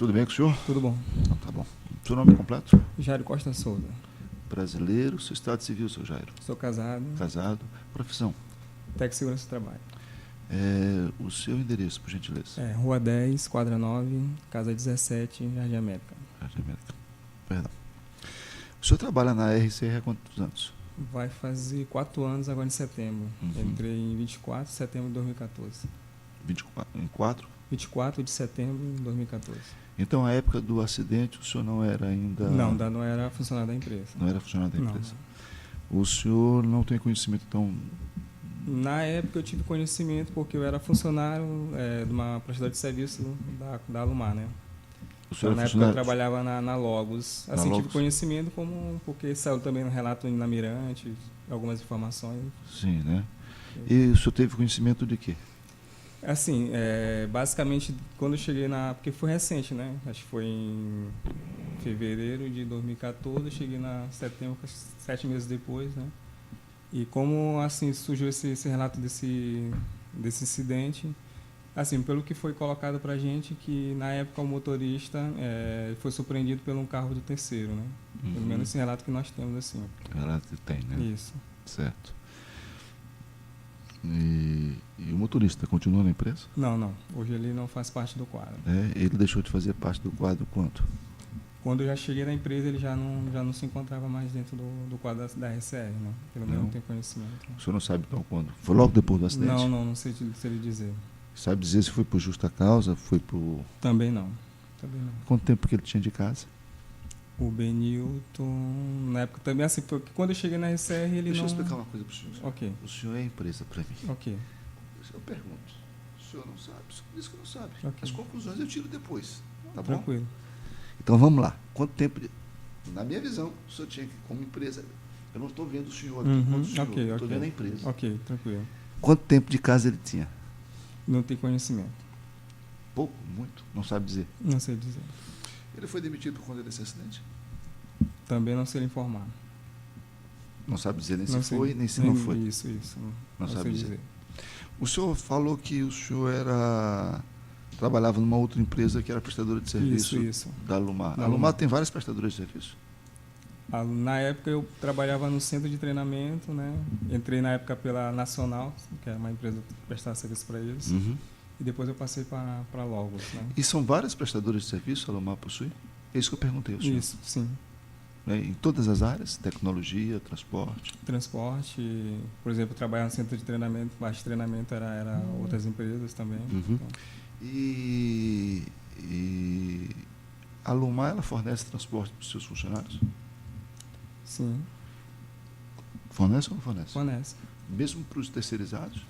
Tudo bem com o senhor? Tudo bom. Então, tá bom. Seu nome completo? Jairo Costa Souza. Brasileiro, seu estado civil, seu Jairo? Sou casado. Casado. Profissão? Técnico de segurança do trabalho. O seu endereço, por gentileza? Rua 10, quadra 9, casa 17, Jardim América. Jardim América. Perdão. O senhor trabalha na RCR há quantos anos? Vai fazer 4 anos agora em setembro. Entrei em 24 de setembro de 2014. 24 de setembro de 2014. Então, a época do acidente, o senhor não era ainda... Não era funcionário da empresa. Não era funcionário da empresa. Não. O senhor não tem conhecimento, então... Na época eu tive conhecimento porque eu era funcionário de uma prestadora de serviço da Alumar, né? O senhor Então, na época eu trabalhava na Logos. Assim, tive conhecimento porque saiu também no relato na Mirante, algumas informações. Sim, né? E o senhor teve conhecimento de quê? Assim, basicamente, quando eu cheguei porque foi recente, né? Acho que foi em fevereiro de 2014, eu cheguei na setembro, 7 meses depois, né? E como, assim, surgiu esse relato desse incidente, assim, pelo que foi colocado pra gente, que na época o motorista foi surpreendido por um carro do terceiro, né? Pelo menos esse relato que nós temos, assim. Relato que tem, né? Isso. Certo. E o motorista continua na empresa? Não. Hoje ele não faz parte do quadro. Ele deixou de fazer parte do quadro quanto? Quando eu já cheguei na empresa, ele já não se encontrava mais dentro do quadro da RCR, né? Pelo menos não tenho conhecimento. O senhor não sabe então quando? Foi logo depois do acidente? Não sei ele dizer. Sabe dizer se foi por justa causa? Foi por... Também não. Quanto tempo que ele tinha de casa? O Benilton, na época também, assim, porque quando eu cheguei na RCR, ele Deixa eu explicar uma coisa para o senhor. Ok. O senhor é empresa para mim. Ok. Eu pergunto. O senhor não sabe? O senhor diz que não sabe. Ok. As conclusões eu tiro depois. Tá bom? Tranquilo. Então vamos lá. Quanto tempo... Na minha visão, o senhor tinha que, como empresa... Eu não estou vendo o senhor aqui enquanto o senhor. Eu estou vendo a empresa. Ok, tranquilo. Quanto tempo de casa ele tinha? Não tem conhecimento. Pouco? Muito? Não sabe dizer? Não sei dizer. Ele foi demitido por conta desse acidente? Também não sei lhe informar. Não sabe dizer nem se Não foi, sei, nem se não foi? Isso. Não sabe sei dizer. O senhor falou que o senhor trabalhava numa outra empresa que era prestadora de serviço isso. da Alumar. A Alumar tem várias prestadoras de serviço? Na época eu trabalhava no centro de treinamento, né? Entrei na época pela Nacional, que é uma empresa que prestava serviço para eles. E depois eu passei para Logos, né? E são várias prestadoras de serviço que a Alumar possui? É isso que eu perguntei ao senhor. Isso, sim. Em todas as áreas? Tecnologia, transporte? Transporte, por exemplo, trabalhar no centro de treinamento, baixo de treinamento era outras empresas também. Então. E a Alumar, ela fornece transporte para os seus funcionários? Sim. Fornece ou não fornece? Fornece. Mesmo para os terceirizados?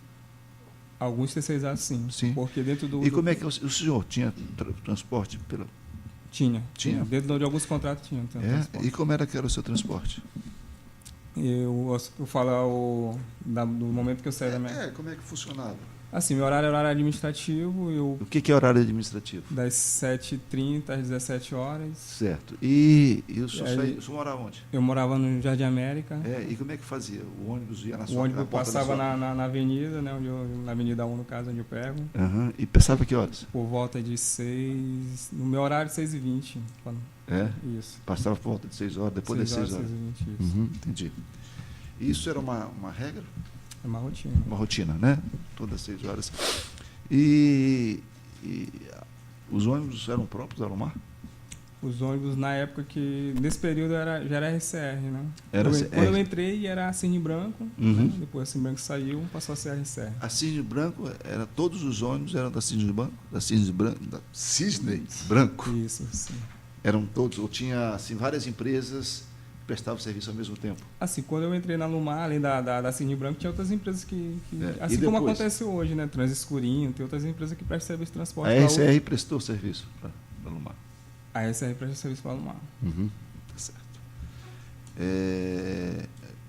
Alguns terceirizados, sim. Porque dentro do... E como é que o senhor tinha transporte pela... Tinha. Tinha? Dentro de alguns contratos tinha. E como era que era o seu transporte? Eu falo do momento que eu saí da minha... Como é que funcionava? Assim, meu horário era horário administrativo. O que é horário administrativo? Das 7h30 às 17 horas. Certo. E o senhor morava onde? Eu morava no Jardim América. E como é que fazia? O ônibus ia na sua... O ônibus passava na avenida, né, na Avenida 1, no caso, onde eu pego. E passava que horas? Por volta de 6... No meu horário, 6h20. Isso. Passava por volta de 6 horas, depois das 6 horas. 6h20, isso. Entendi. E isso era uma regra? É uma rotina. Uma rotina, né? Todas as 6 horas. E os ônibus eram próprios da Alumar? Os ônibus, na época nesse período, já era RCR, né? Quando eu entrei, era a Cisne Branco. Né? Depois a Cisne Branco saiu, passou a ser RCR. A Cisne Branco, todos os ônibus eram da Cisne Branco? Da Cisne Branco? Isso, sim. Eram todos, ou tinha assim, várias empresas que prestavam serviço ao mesmo tempo? Assim, quando eu entrei na Alumar, além da Cisne Branco, tinha outras empresas assim como acontece hoje, né? Transescurinho, tem outras empresas que prestam serviço de transporte. A RCR prestou serviço para a Alumar? A RCR presta serviço para a Alumar. Tá certo.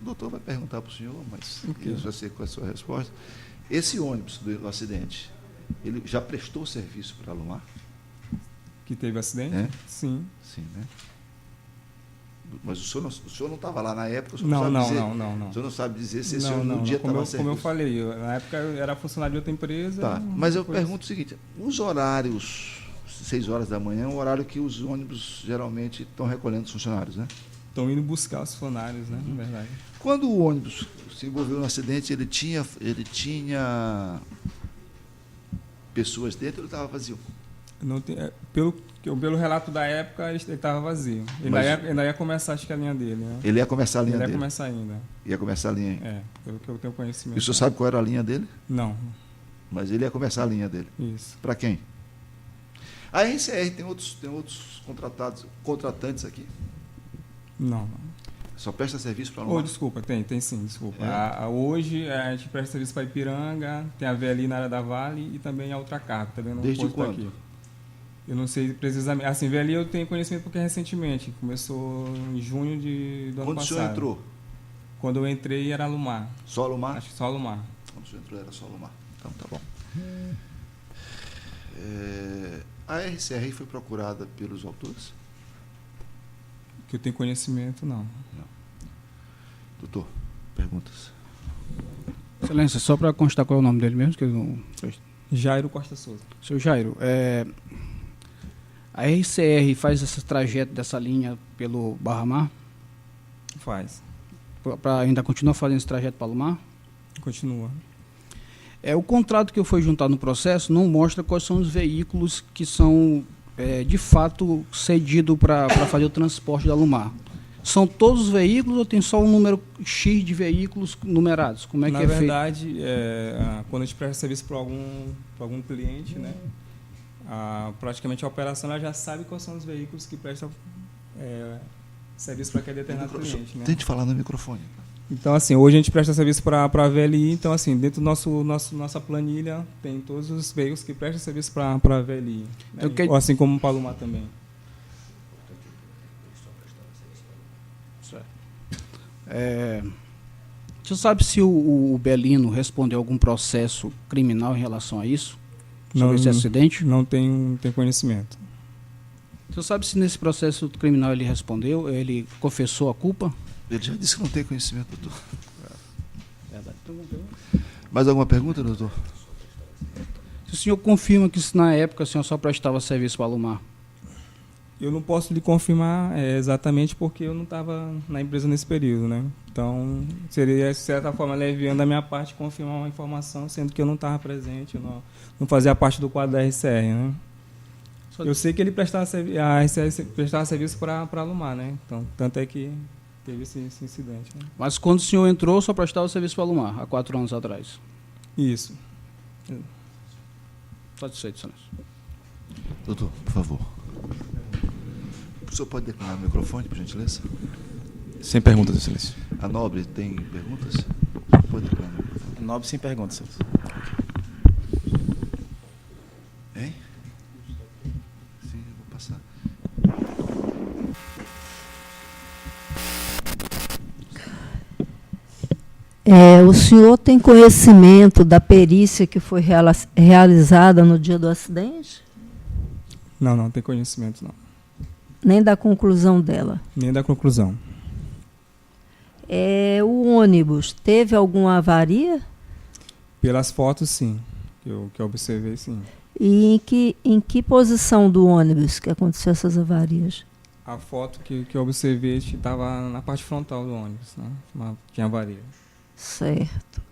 O doutor vai perguntar para o senhor, mas eu já sei qual é a sua resposta. Esse ônibus do acidente, ele já prestou serviço para a Alumar? Que teve acidente? Sim. Sim, né? Mas o senhor não estava lá na época? O senhor não. O senhor não sabe dizer se esse ônibus no dia estava serviço? Como eu falei, na época eu era funcionário de outra empresa. Tá, mas eu pergunto o seguinte, os horários 6 horas da manhã, é o horário que os ônibus geralmente estão recolhendo os funcionários, né? Estão indo buscar os funcionários, né? Na verdade. Quando o ônibus se envolveu no acidente, ele tinha pessoas dentro ou ele estava vazio? Não tem, pelo relato da época, ele estava vazio. Ainda ia começar, acho que a linha dele, né? Ele ia começar a linha Ele dele? ia começar ainda. Ia começar a linha aí? É, pelo que eu tenho conhecimento. E o senhor sabe qual era a linha dele? Não. Mas ele ia começar a linha dele. Isso. Para quem? A RCR tem outros contratantes aqui? Não. Só presta serviço para Oh, desculpa, tem sim, desculpa. Hoje a gente presta serviço para Ipiranga, tem a VLI na área da Vale e também a Ultracargo. Tá vendo? Desde quando? Aqui. Eu não sei precisamente. Assim, VLI eu tenho conhecimento porque recentemente. Começou em junho do ano passado. Quando o senhor entrou? Quando eu entrei era Lumar. Só Lumar? Acho que só Lumar. Quando o senhor entrou era só Lumar. Então tá bom. A RCR foi procurada pelos autores? Que eu tenho conhecimento, não. Doutor, perguntas? Excelência, só para constar qual é o nome dele mesmo, que eu não... Jairo Costa Souza. Seu Jairo, a RCR faz esse trajeto dessa linha pelo Barra Mar? Faz. Ainda continua fazendo esse trajeto para o Mar? Continua. O contrato que eu fui juntar no processo não mostra quais são os veículos que são, de fato, cedidos para fazer o transporte da Lumar. São todos os veículos ou tem só um número X de veículos numerados? Como é que é feito? Na verdade, quando a gente presta serviço para algum cliente, né, praticamente a operação ela já sabe quais são os veículos que prestam serviço para aquele determinado cliente. Né? Tente falar no microfone. Então, assim, hoje a gente presta serviço para a VLI, então, assim, dentro do nossa planilha tem todos os veículos que prestam serviço para a VLI. Né? Assim como o Palomar também. Você sabe se o Belino respondeu algum processo criminal em relação a isso? Sobre esse acidente? Não tenho conhecimento. Você sabe se nesse processo criminal ele respondeu, ele confessou a culpa? Ele já disse que não tem conhecimento, doutor. Verdade. Mais alguma pergunta, doutor? Se o senhor confirma que na época o senhor só prestava serviço para a Lumar? Eu não posso lhe confirmar exatamente porque eu não estava na empresa nesse período, né? Então, seria, de certa forma, leviando da minha parte confirmar uma informação, sendo que eu não estava presente, eu não fazia parte do quadro da RCR, né? Eu sei que ele prestava serviço para a Lumar, né? Então, tanto é que teve esse incidente. Né? Mas quando o senhor entrou, só prestava serviço para a Lumar, há 4 anos atrás? Isso. Satisfeito, Silêncio. Doutor, por favor. O senhor pode declinar o microfone, por gentileza? Sem perguntas, Excelência. A Nobre tem perguntas? Pode declinar o microfone. Nobre sem perguntas, Excelência. Hein? Sim, eu vou passar. O senhor tem conhecimento da perícia que foi realizada no dia do acidente? Não tem conhecimento, não. Nem da conclusão dela? Nem da conclusão. O ônibus teve alguma avaria? Pelas fotos, sim. Que eu observei, sim. E em que posição do ônibus que aconteceu essas avarias? A foto que eu observei estava na parte frontal do ônibus, né? Tinha avaria. Certo.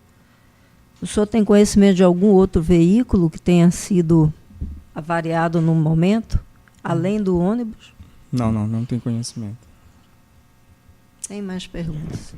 O senhor tem conhecimento de algum outro veículo que tenha sido avariado no momento, além do ônibus? Não tem conhecimento. Tem mais perguntas?